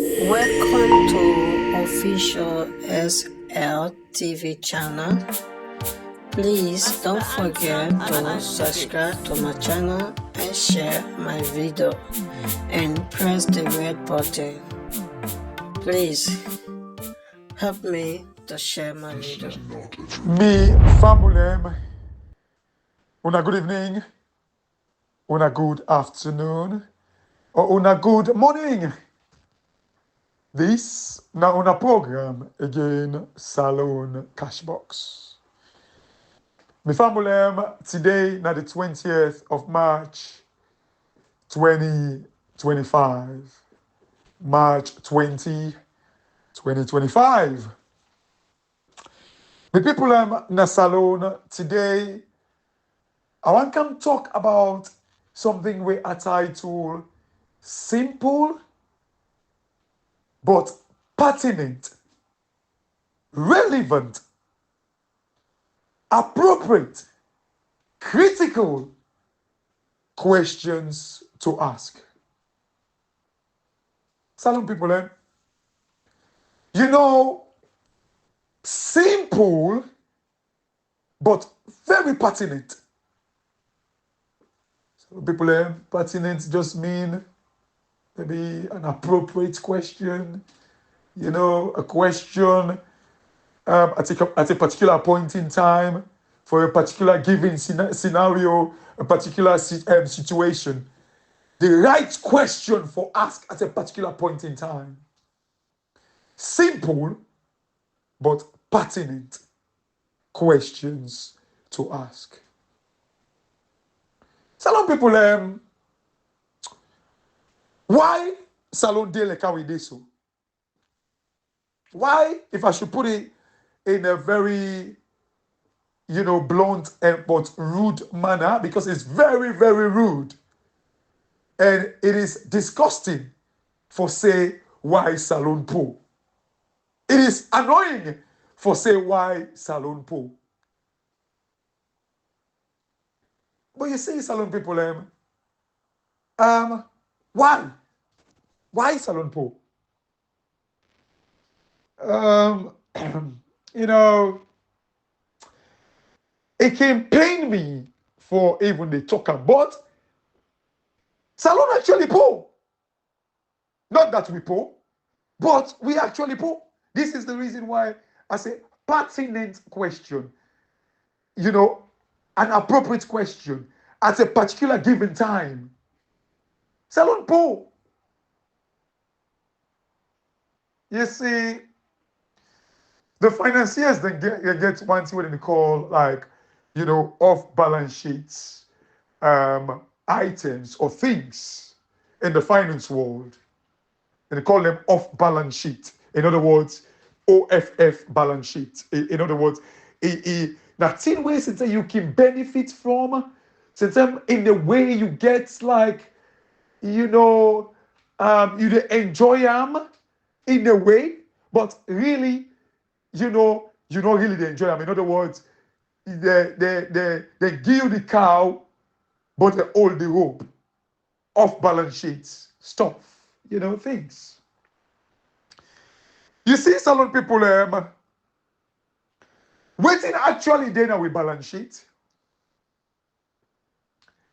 Welcome to official SL TV channel. Please don't forget to subscribe to my channel and share my video and press the red button. Please help me to share my video. Me family, una good evening, una good afternoon, or una good morning. This na una program again, Salon Cashbox. Me family, today na the 20th of March 2025. March 20, 2025. Me people na Salon today, I want to talk about something we are titled simple but pertinent, relevant, appropriate, critical questions to ask. Salon people, simple but very pertinent. So people, pertinent just mean maybe an appropriate question, a question at a particular point in time for a particular given scenario, a particular situation. The right question for ask at a particular point in time. Simple but pertinent questions to ask. Salon people, why Salon de leka we dey so? Why, if I should put it in a very, blunt but rude manner, because it's very, very rude. And it is disgusting for say, why Salon po? It is annoying for say, why Salon po? But you see, Salon people, why? Why Salon po? It can pain me for even the talker, but Salon actually po. Not that we po, but we actually po. This is the reason why I say pertinent question. An appropriate question at a particular given time. Salon po. You see, the financiers then get one thing what they call off balance sheets items or things in the finance world. And they call them off balance sheet. In other words, OFF balance sheet. In other words, that thing ways that you can benefit from, in the way you get you enjoy them in a way, but really, you don't really enjoy them. In other words, they give the cow, but they hold the rope. Off balance sheets stuff, things. You see, Salon people, waiting actually then with balance sheet,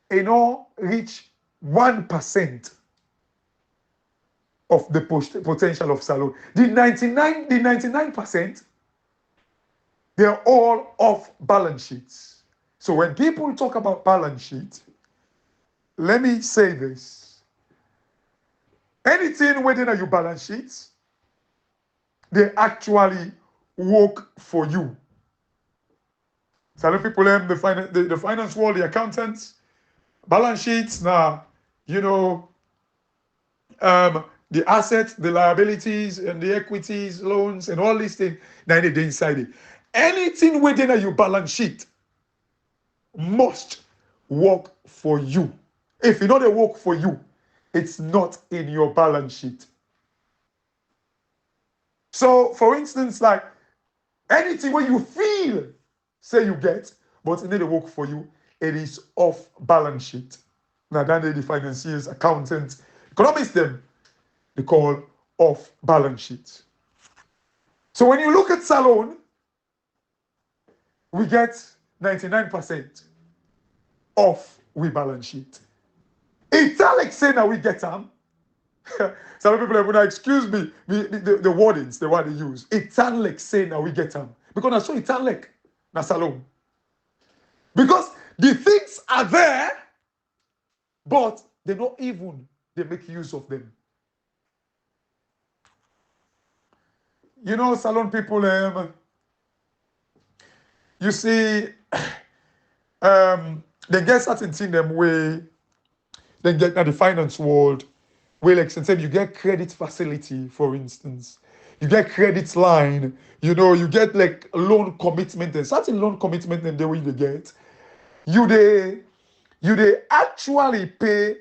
reach 1% of the potential of Salon. The 99%, they're all off balance sheets. So when people talk about balance sheet, let me say this. Anything within your balance sheets, they actually work for you. Salon people, the finance world, the accountants, balance sheets now, the assets, the liabilities, and the equities, loans, and all these things, now they're inside it. Anything within your balance sheet must work for you. If it don't work for you, it's not in your balance sheet. So, for instance, like anything where you feel, say you get, but it didn't work for you, it is off balance sheet. Now, then the financiers, accountants, economists, them, they call off balance sheet. So when you look at Salon, we get 99% off we balance sheet. Italic say now we get them. Some people have excuse me, the wordings, the word they use. Italic say now we get them. Because I saw Italic, na Salon. Because the things are there, but they not even they make use of them. You know, Salon people, you see, they get certain thing them way, they get at the finance world, where like sometimes you get credit facility, for instance. You get credit line, you know, you get like loan commitment and certain loan commitment and the way they get. You they actually pay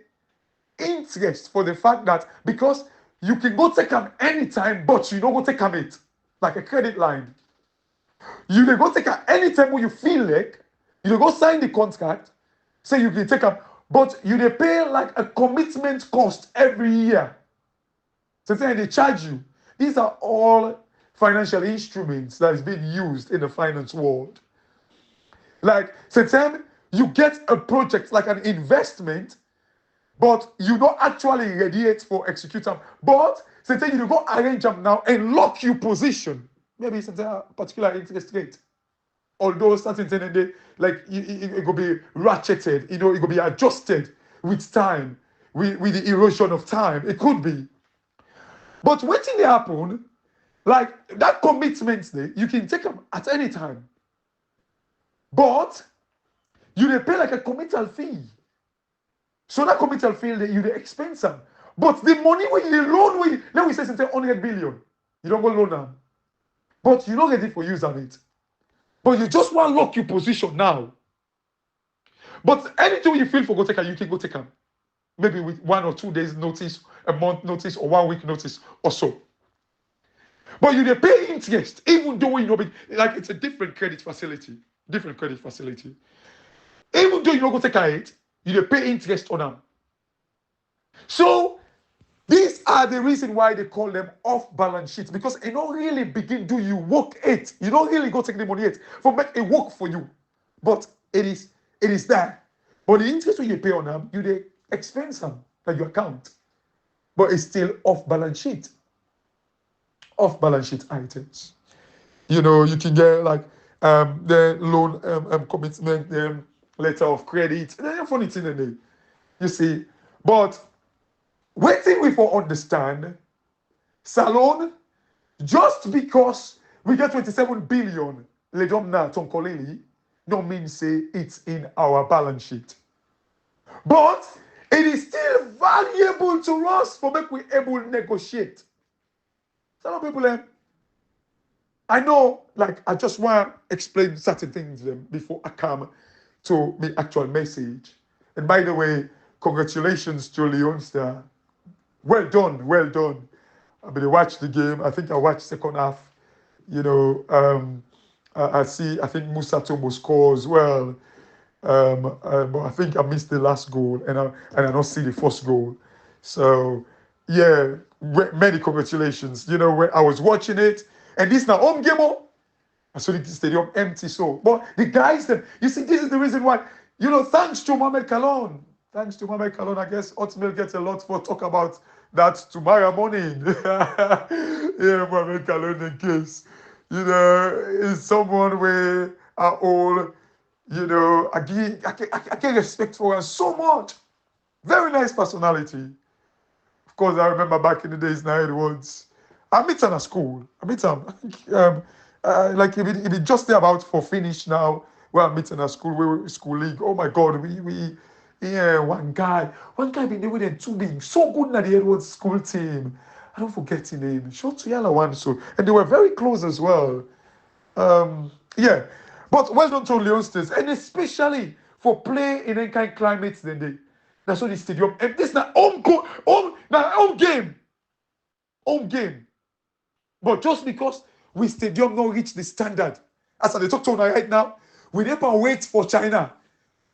interest for the fact that because you can go take them anytime, but you don't go take them it like a credit line. You dey go take them anytime when you feel like you dey go sign the contract, say you can take them, but you dey pay like a commitment cost every year. So they charge you. These are all financial instruments that is being used in the finance world. Like sometimes you get a project like an investment, but you don't actually ready it for execute them. But sometimes you go arrange them now and lock you position. Maybe it's a particular interest rate. Although certain things they like it will be ratcheted, you know, it will be adjusted with time, with the erosion of time. It could be. But what thing they happen, like that commitment you can take them at any time. But you they pay like a committal fee. So that committal fee you they expense them. But the money when you loan, when let me say something 100 billion, you don't go loan them. But you're not ready for use of it. But you just want to lock your position now. But anything you feel for go take them, you can go take them. Maybe with 1 or 2 days notice, a month notice, or 1 week notice or so. But you they pay interest, even though you know, like it's a different credit facility. Different credit facility. Even though you don't go take it, you they pay interest on them. So these are the reason why they call them off-balance sheets, because it don't really begin do you work it. You don't really go take the money yet for make it work for you. But it is there. But the interest when you pay on them, you they expense them like your account. But it's still off-balance sheet. Off-balance sheet items. You know, you can get like the loan commitment, letter of credit. There's funny thing in there. You see, but waiting we for understand, Salon, just because we get 27 billion, Ledomna Tonkoleli, no mean say it's in our balance sheet. But it is still valuable to us for make we able to negotiate. Some people, I know, like, I just want to explain certain things before I come to my actual message. And by the way, congratulations to Leonster. Well done, well done. I mean, I watched the game. I think I watched second half. You know, I think Musa Tomo score as well. But I think I missed the last goal, and I don't see the first goal. So, yeah, many congratulations. You know, when I was watching it, and this now home game, I saw the stadium empty. So, but the guys, you see, this is the reason why. You know, thanks to Mohamed Kalon. Thanks to Mohamed Kalon, I guess Hotmail gets a lot for talk about that tomorrow morning. Yeah, Mohamed Kalon, in case. You know, is someone where are all, you know, I get respect for her so much. Very nice personality. Of course, I remember back in the days now it was, I met her at school. I met her, I think, like if it just about for finish now, where I met her at school, we were school league. Oh my God, yeah, one guy been there with them two being so good at the Edwards school team. I don't forget his name. Short to yellow one, so and they were very close as well. Yeah, but well done to Leonsters, and especially for play in any kind of climates than they. That's what the stadium. And this now home game. But just because we stadium not reach the standard, as I talk to you right now, we never wait for China.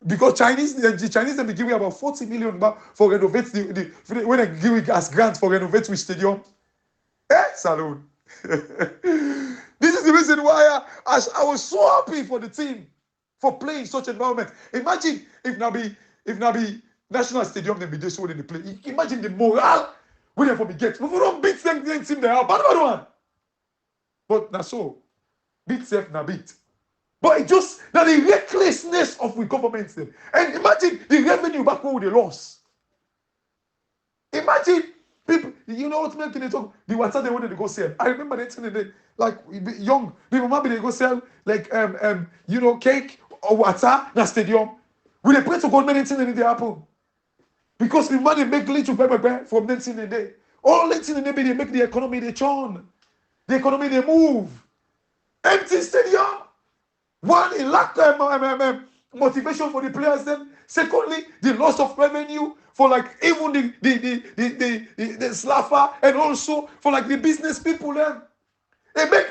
Because the Chinese they be giving about 40 million for renovate when they give it as grant for renovate with stadium. Salon. This is the reason why I was so happy for the team for playing such environment. Imagine if Nabi National Stadium they be this one in the play. Imagine the morale when they for be get. We don't beat them team they are bad one. But now so beat self na beat. But it just now the recklessness of the government them. And imagine the revenue back where they lost. Imagine people, you know what making they talk the water they wanted to go sell. I remember that in the day, like young people maybe they go sell like you know cake or water na stadium. We they pray to God many things in the happen. Because the money make little paper from that in the day. All that in the day they make the economy they churn. The economy they move. Empty stadium. One, it lack motivation for the players. Then, secondly, the loss of revenue for like even the slapper and also for like the business people. Then, they make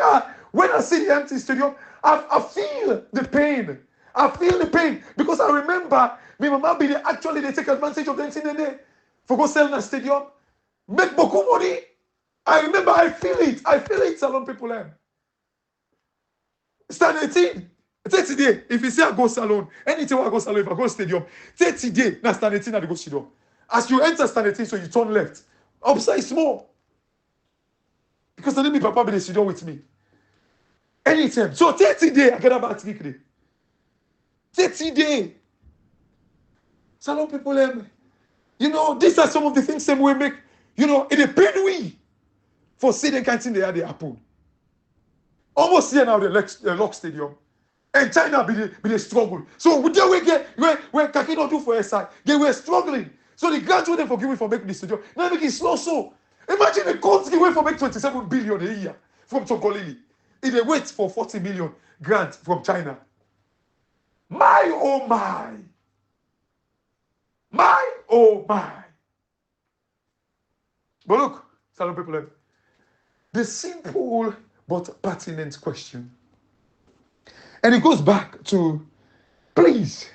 when I see the empty stadium, I feel the pain. I feel the pain because I remember my mama be actually they take advantage of them in the day for go sell in a stadium, make beaucoup money. I remember I feel it. I feel it, salon people. Stand 18. 30 days. If you say I go salon, anything I go salon, if I go stadium, 30 days, now stand 18 at the go stadium. As you enter stand 18, so you turn left. Upside small. Because the name of Papa be the stadium with me. Anytime. So 30 days, I get about 30 days. Salon people, you know, these are some of the things we make, you know, in a pain we for see the kind of thing they happen. Almost here now, the Lock Stadium. And China be the struggle. So with the way when Kaki don't do for a side, they were struggling. So the grants were for giving for making the stadium. Now make it slow so. Imagine the country wait for make 27 billion a year from Togolili. If they wait for 40 million grant from China. My oh my. My oh my. But look, salon people, the simple but pertinent question. And it goes back to, please,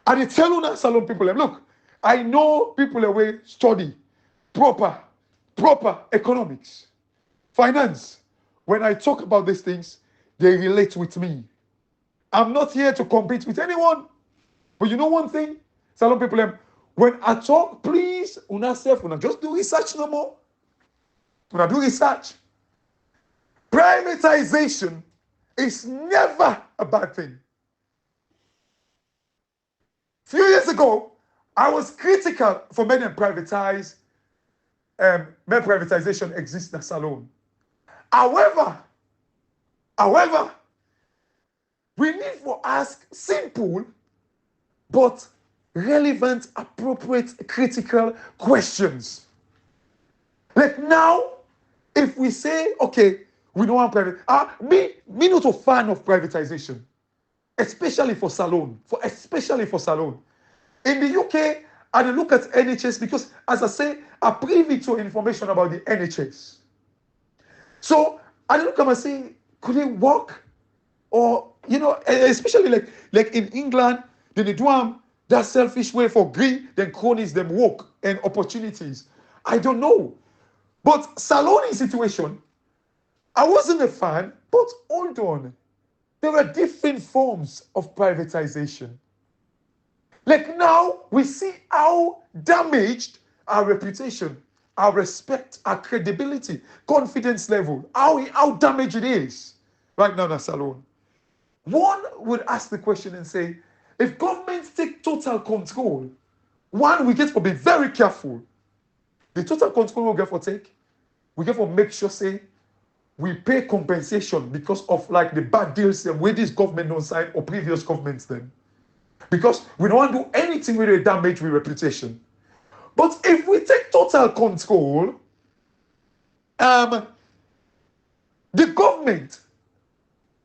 and they tell you salon people, look, I know people away study proper economics, finance. When I talk about these things, they relate with me. I'm not here to compete with anyone. But you know one thing, salon people, when I talk, please, una just do research no more. Una do research. Privatization is never a bad thing. A few years ago, I was critical for men and privatize. Men privatization exists in a salon. However, we need to ask simple but relevant, appropriate, critical questions. Like now, if we say, okay, we don't want private. Me not a fan of privatization, especially for salon. Especially for salon. In the UK, I look at NHS because, as I say, I'm privy to information about the NHS. So I look at and say, could it work? Or, you know, especially like in England, they do that selfish way for greed, then cronies them work and opportunities. I don't know. But salon situation, I wasn't a fan, but hold on. There are different forms of privatization. Like now, we see how damaged our reputation, our respect, our credibility, confidence level, how damaged it is right now in a salon. One would ask the question and say, if governments take total control, one, we get to be very careful. The total control we get for take, we get to make sure, say, we pay compensation because of like the bad deals with this government don't sign or previous governments then. Because we don't want to do anything with the damage with reputation. But if we take total control, the government,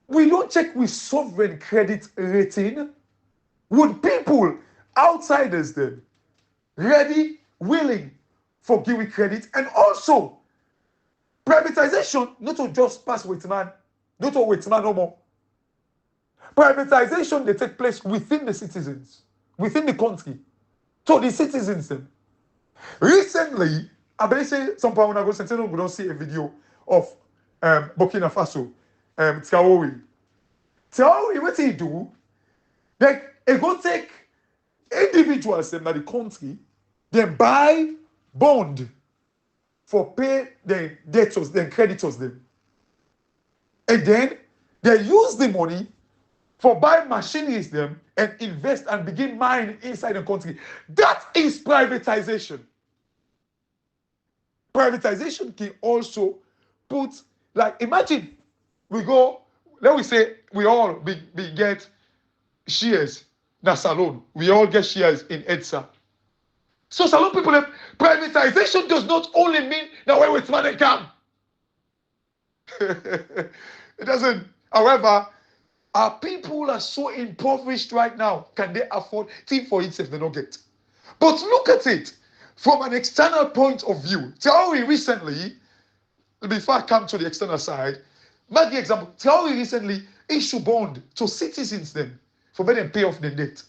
we don't check with sovereign credit rating. Would people, outsiders then, ready, willing for giving credit? And also, privatization, not to just pass with man, not to with man no more. Privatization, they take place within the citizens, within the country. So the citizens then. Recently, I bet say some people when I go Sentinel, we don't see a video of Burkina Faso, Traore. Traore, what he do? Like, it go take individuals in the country, then buy bond for pay the debtors, then creditors them. And then they use the money for buy machineries them and invest and begin mining inside the country. That is privatization. Privatization can also put, like, imagine we go, let we say we all get shares na salon. We all get shares in EDSA. So salon people, privatization does not only mean that when it's money come. It doesn't. However, our people are so impoverished right now. Can they afford think for it if they don't get? But look at it from an external point of view. Traore recently, before I come to the external side, make the example. Traore recently issued bond to citizens then for them pay off the debt.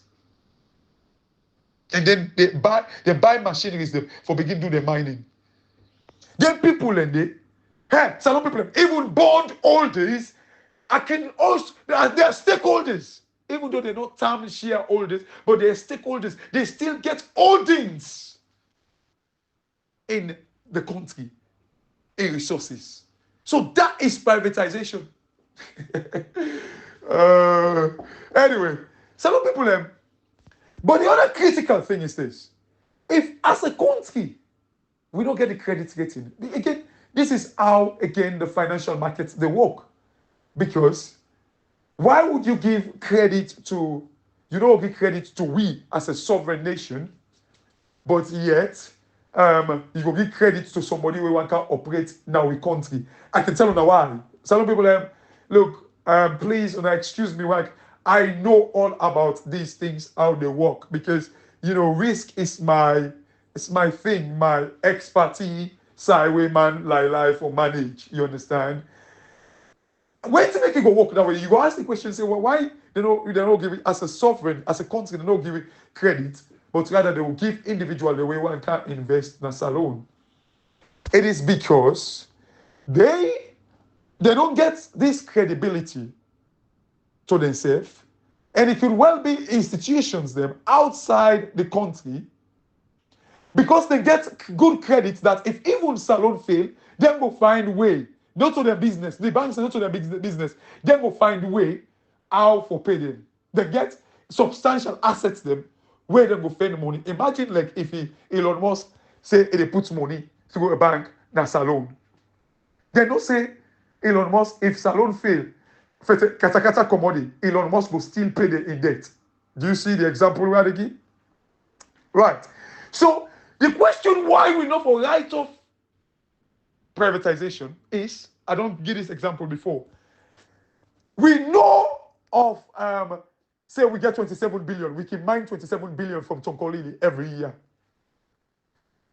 And then they buy machineries them for begin do the mining. Then people and some people even bond holders, I can also they are stakeholders. Even though they're not term shareholders, but they're stakeholders, they still get holdings in the country, in resources. So that is privatization. Anyway, some people but the other critical thing is this. If as a country, we don't get the credit rating, again, this is how, again, the financial markets, they work. Because why would you give credit to, you don't give credit to we as a sovereign nation, but yet you go give credit to somebody who can operate now in country? I can tell you now why. Some people, look, please, excuse me, like, I know all about these things, how they work, because risk is my thing, my expertise, sideway man, life or manage. You understand? When to make it go work that way, you go ask the question, say, well, why they don't give it as a sovereign, as a country, they don't give it credit, but rather they will give individual the way one can invest in a salon. It is because they don't get this credibility to themselves, and it could well be institutions them outside the country, because they get good credit that if even salon fail, them will find way, not to their business, the banks are not to their business, them will find way how for pay them. They get substantial assets them where they will spend money. Imagine like if Elon Musk say they put money to go to a bank na salon. They don't say Elon Musk, if salon fail, kata commodity, Elon Musk will still pay the in debt. Do you see the example where they give? Right. So the question why we know for right of privatization is, I don't give this example before. We know of say we get 27 billion, we can mine 27 billion from Tonkolili every year.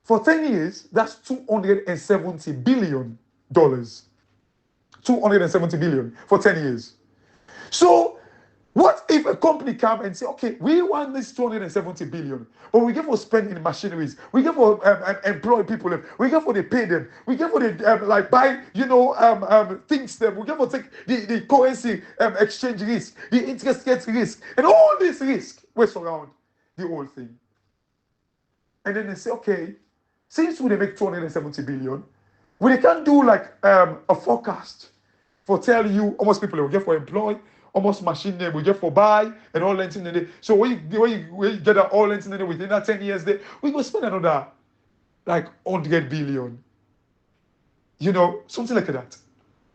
For 10 years, that's $270 billion. 270 billion for 10 years. So what if a company come and say, okay, we want this 270 billion, but we get for spending machineries, we get for employ people, we get for they pay them, we get for they buy things them, we get for take the currency exchange risk, the interest rate risk, and all this risk we surround the whole thing. And then they say, okay, since we make 270 billion, we can do like a forecast for tell you almost people will get for employ, almost machine name we get for buy and all length in the day. So when you get that all length in the day within that 10 years there, we will spend another like 100 billion. Something like that.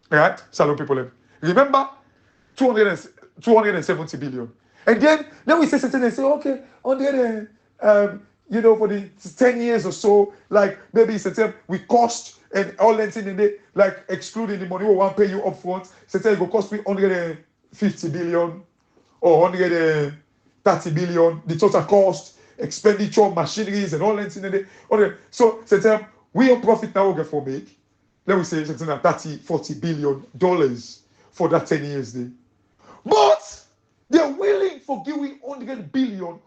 Right? Salon people. Remember 270 billion. And then we say something and say, okay, on the other for the 10 years or so, like maybe it's a time we cost and all length in the day, like excluding the money we want to pay you up front, it's will cost me 150 billion or 130 billion, the total cost, expenditure, machineries, and all length in the day. Okay. So we on profit now get for make, let me say something like $30-40 billion for that 10 years day. But they're willing for giving 100 billion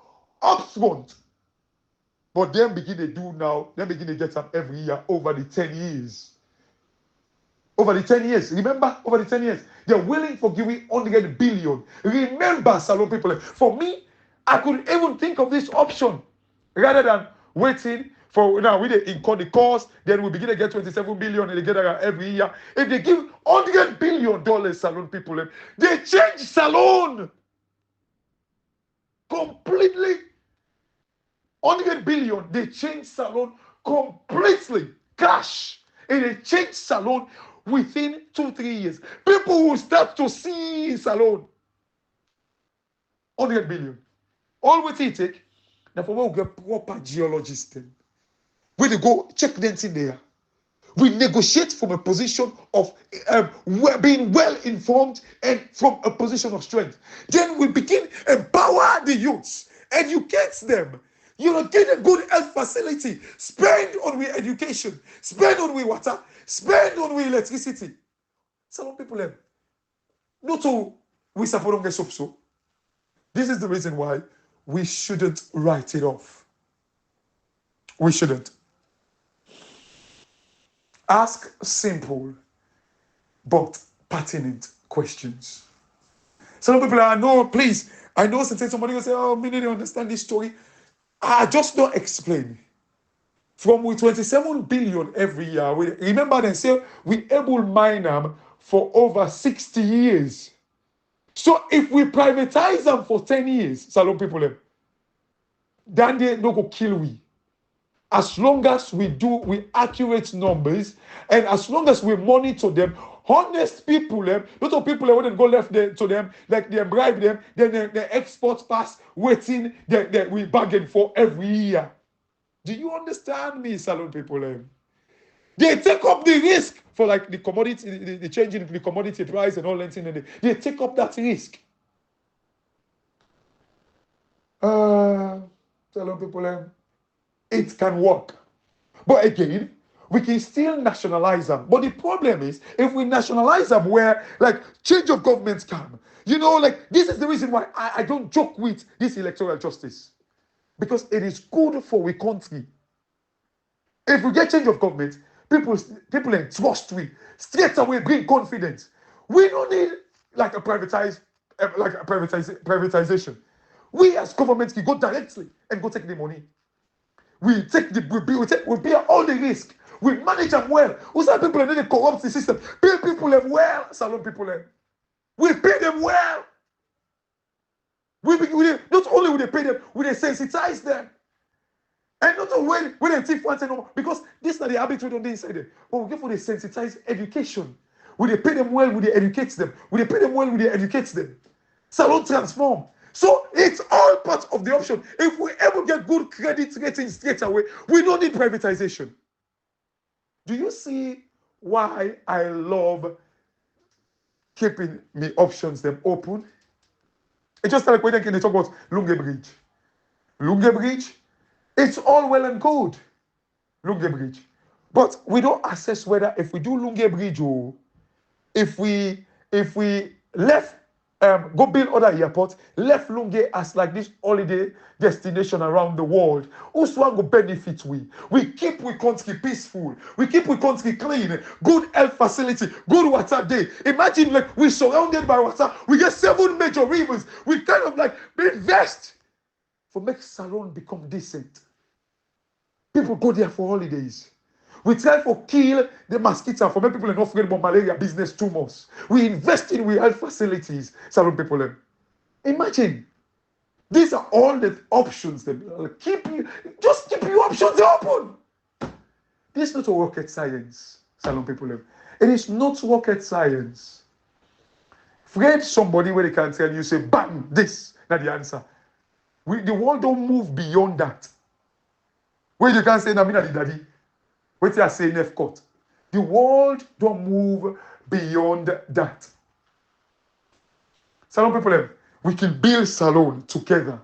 upfront. But then begin to do now, then begin to get them every year over the 10 years. Over the 10 years, remember, over the 10 years, they're willing for giving 100 billion. Remember, Salon people, for me, I could even think of this option rather than waiting for now. We incur the cost, then we begin to get 27 billion and they get every year. If they give $100 billion, Salon people, they change Salon completely. 100 billion, they change Salon completely. Cash. And they change Salon within 2-3 years. People will start to see Salon. 100 billion. All what it take. Now for we get proper geologists then. We they go check them in there. We negotiate from a position of being well informed and from a position of strength. Then we begin empower the youths, educate them. You know, get a good health facility. Spend on we education. Spend on we water. Spend on we electricity. Some people have not all we support on the so. This is the reason why we shouldn't write it off. We shouldn't. Ask simple but pertinent questions. Some people are, no, please. I know somebody will say, oh, me didn't understand this story. I just don't explain. From with 27 billion every year, remember they say we able mine them for over 60 years. So if we privatize them for 10 years, Salon people, then they no go kill we. As long as we accurate numbers, and as long as we monitor them, honest people, not all people wouldn't go left to them, like they bribe them, then the exports pass waiting that we bargain for every year. Do you understand me, Salon people? They take up the risk for like the commodity, the change in the commodity price and all that thing. They take up that risk. Salon people, it can work. But again, we can still nationalize them. But the problem is, if we nationalize them where, like, change of governments come, you know, like, this is the reason why I don't joke with this electoral justice. Because it is good for a country. If we get change of government, people entrust we straight away bring confidence. We don't need like a privatization. We as government can go directly and go take the money. We bear all the risk. We manage them well. We say people need to corrupt the system. Pay people them well. Salon people them. We pay them well. Not only will they pay them, we they sensitize them. And not when they thief one no, because this is not the habit we don't inside them. But we give for the sensitized education. We they pay them well, we they educate them. We they pay them well, we they educate them. Salon transform. So it's all part of the option. If we ever get good credit rating straight away, we don't need privatization. Do you see why I love keeping my options them open? It's just like when they talk about Lunge Bridge. Lunge Bridge, it's all well and good. Lunge Bridge. But we don't assess whether if we do Lunge Bridge or if we left go build other airports, left Lunge as like this holiday destination around the world. Who's one go benefit we? We keep we country peaceful. We keep we country clean. Good health facility. Good water day. Imagine like we surrounded by water. We get 7 major rivers. We kind of like invest for make Salon become decent. People go there for holidays. We try to kill the mosquito for make people not afraid about malaria business tumors. We invest in we health facilities, Salon people. Imagine. These are all the options that keep your options open. This is not a rocket science, Salon people. It is not rocket science. Find somebody where they can tell you, say, bang, this, not the answer. The world don't move beyond that. Where you can say, nah, me not the daddy. What you say, Nef cut. The world don't move beyond that. Salon people, we can build Salon together.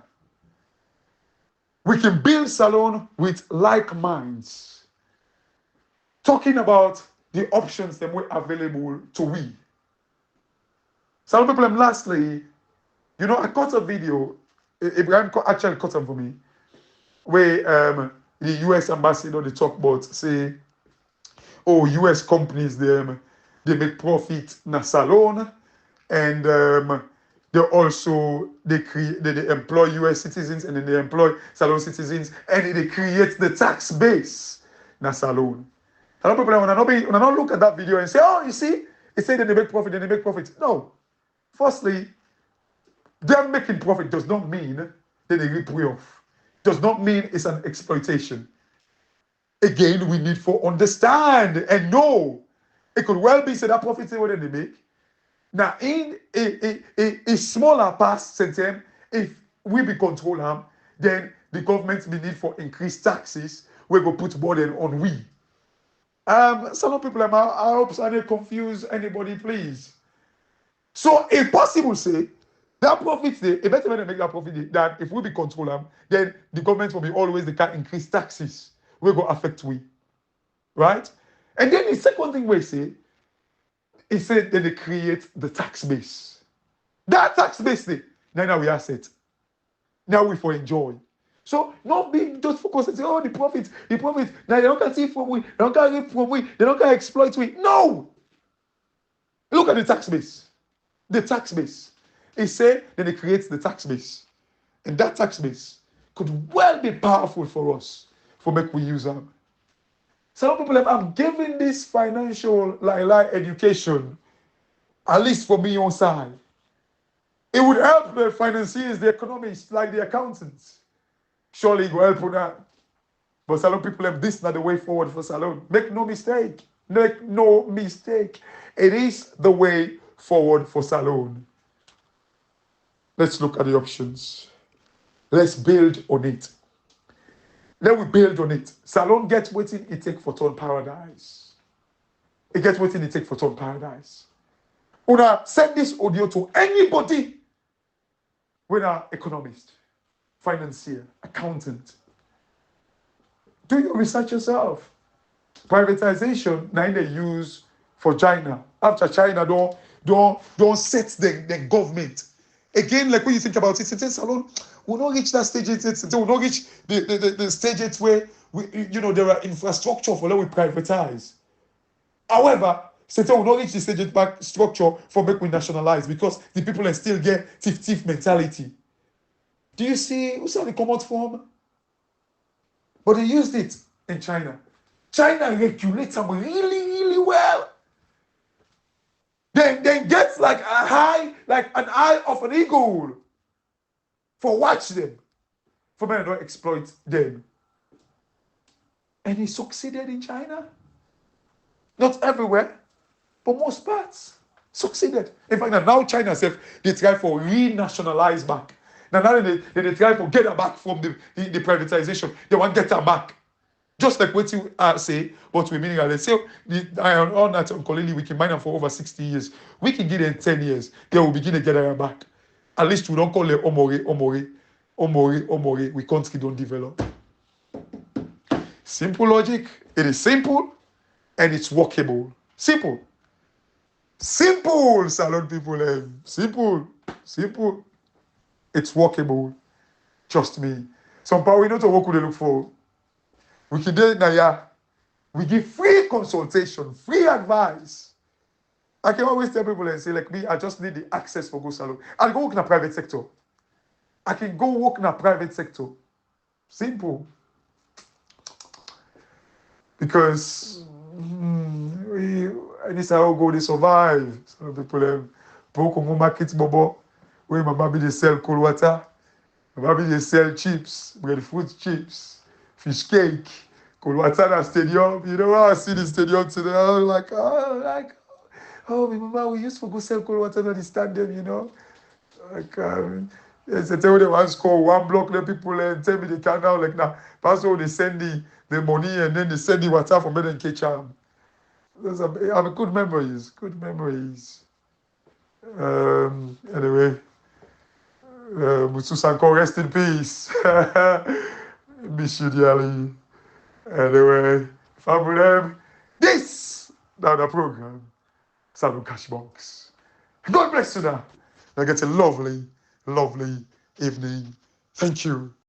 We can build Salon with like minds. Talking about the options that were available to we. Salon people, lastly, you know, I cut a video. Ibrahim actually cut them for me. Where the US ambassador, they talk about, say, oh, US companies, they make profit in a salon, and they also, they employ US citizens, and then they employ salon citizens, and they create the tax base in a salon. A lot of people when I not look at that video and say, oh, you see, it said that they make profit, then they make profit. No. Firstly, them making profit does not mean that they rip way off. Does not mean it's an exploitation. Again, we need to understand and know. It could well be said that profit is what they make. Now, in a smaller past sentence, if we be control them, then the government will need for increased taxes. We go put burden on we. Some people, I hope I don't confuse anybody, please. So, if possible, say, that profit, a better way to make that profit, that if we be control them, then the government will be always the can increase taxes. We go affect we. Right? And then the second thing we say, he said that they create the tax base. That tax base, now we asset. Now we for enjoy. So not being just focused and say, oh, the profit. Now they don't can see from we, they don't can reap from we, they don't can exploit we. No! Look at the tax base. The tax base. He said that it creates the tax base. And that tax base could well be powerful for us for make we use them. Some people have, I'm giving this financial education, at least for me on side. It would help the financiers, the economists, like the accountants. Surely it will help with that. But some people have this not the way forward for salon. Make no mistake. Make no mistake. It is the way forward for salon. Let's look at the options. Let's build on it. Then we build on it. Salon gets waiting it take for turn paradise. It gets waiting it take for turn paradise. Una send this audio to anybody, whether economist, financier, accountant. Do your research yourself. Privatization, now they use for China. After China don't set the government. Again, like when you think about it, salon will not reach that stage. It will not reach the stage where there are infrastructure for that we privatize. However, Satan will not reach the stage back structure for make we nationalize because the people are still get thief mentality. Do you see who's the common form? But they used it in China. China regulates them really, really well. Then gets like an eye of an eagle for watch them. For men don't exploit them. And he succeeded in China. Not everywhere, but most parts. Succeeded. In fact, now China self, they try for renationalize back. Now they try to get her back from the privatization. They want to get her back. Just like what you say, but we meaning, let's say, iron ore that Uncle Lily, we can mine them for over 60 years. We can give them 10 years. They will begin to get her back. At least we don't call it omore. We country don't develop. Simple logic. It is simple and it's workable. Simple. Simple, salon people. Simple. It's workable. Trust me. Some power we know to work with they look for. We can do it now, we give free consultation, free advice. I can always tell people and say, like me, I just need the access for go salon. I'll go work in a private sector. I can go work in a private sector. Simple. Because this is how go they survive. Some people have broken market bobo. Where my baby they sell cold water. My baby they sell chips. We get fruit chips. Fish cake, cold water stadium. You know how I see the stadium today? I was like, oh, my mama, we used to go sell cold water at the stadium, you know. Like, they tell me they want to score one block, then people tell me they can now, like, now, pastor, they send the money and then they send the water from bed and catch them. Those are good memories, Anyway, Mutsu Sanko, rest in peace. Miss you dearly. Anyway, family, this now the program, Salon Cash Box. God bless you now. Now get a lovely evening. Thank you.